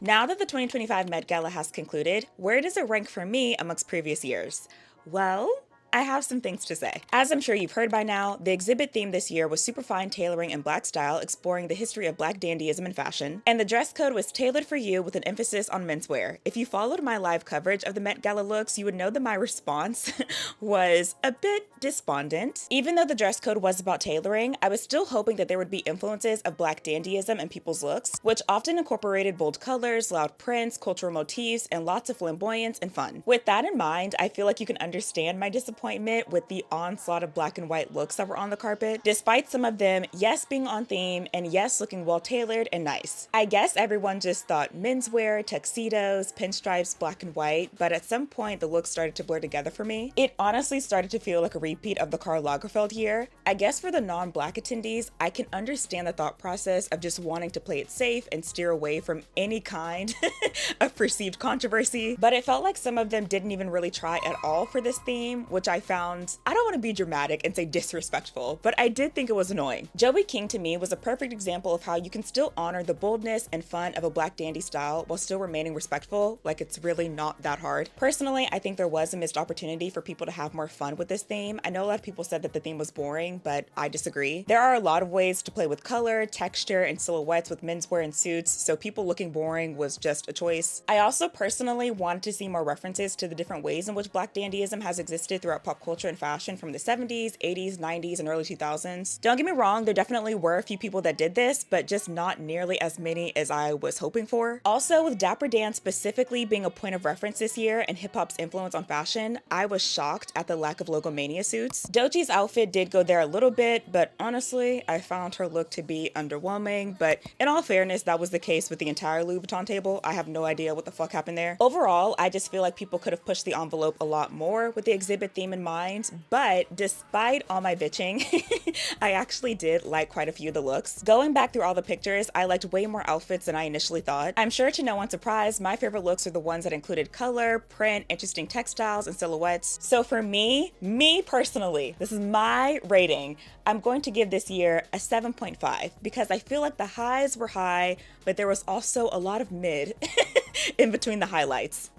Now that the 2025 Met Gala has concluded, where does it rank for me amongst previous years? Well, I have some things to say. As I'm sure you've heard by now, the exhibit theme this year was super fine tailoring in black style, exploring the history of black dandyism in fashion, and the dress code was tailored for you with an emphasis on menswear. If you followed my live coverage of the Met Gala looks, you would know that my response was a bit despondent. Even though the dress code was about tailoring, I was still hoping that there would be influences of black dandyism in people's looks, which often incorporated bold colors, loud prints, cultural motifs, and lots of flamboyance and fun. With that in mind, I feel like you can understand my disappointment with the onslaught of black and white looks that were on the carpet, despite some of them, yes, being on theme, and yes, looking well tailored and nice. I guess everyone just thought menswear, tuxedos, pinstripes, black and white, but at some point the looks started to blur together for me. It honestly started to feel like a repeat of the Karl Lagerfeld year. I guess for the non-black attendees, I can understand the thought process of just wanting to play it safe and steer away from any kind of perceived controversy, but it felt like some of them didn't even really try at all for this theme, which I found, I don't want to be dramatic and say disrespectful, but I did think it was annoying. Joey King to me was a perfect example of how you can still honor the boldness and fun of a black dandy style while still remaining respectful. Like, it's really not that hard. Personally, I think there was a missed opportunity for people to have more fun with this theme. I know a lot of people said that the theme was boring, but I disagree. There are a lot of ways to play with color, texture, and silhouettes with menswear and suits, so people looking boring was just a choice. I also personally wanted to see more references to the different ways in which black dandyism has existed throughout pop culture and fashion from the 70s, 80s, 90s, and early 2000s. Don't get me wrong, there definitely were a few people that did this, but just not nearly as many as I was hoping for. Also, with Dapper Dan specifically being a point of reference this year and hip-hop's influence on fashion, I was shocked at the lack of Logomania suits. Doechie's outfit did go there a little bit, but honestly, I found her look to be underwhelming, but in all fairness, that was the case with the entire Louis Vuitton table. I have no idea what the fuck happened there. Overall, I just feel like people could have pushed the envelope a lot more with the exhibit theme in mind, but despite all my bitching, I actually did like quite a few of the looks. Going back through all the pictures, I liked way more outfits than I initially thought. I'm sure to no one's surprise, my favorite looks are the ones that included color, print, interesting textiles, and silhouettes. So for me personally, this is my rating. I'm going to give this year a 7.5 because I feel like the highs were high, but there was also a lot of mid in between the highlights.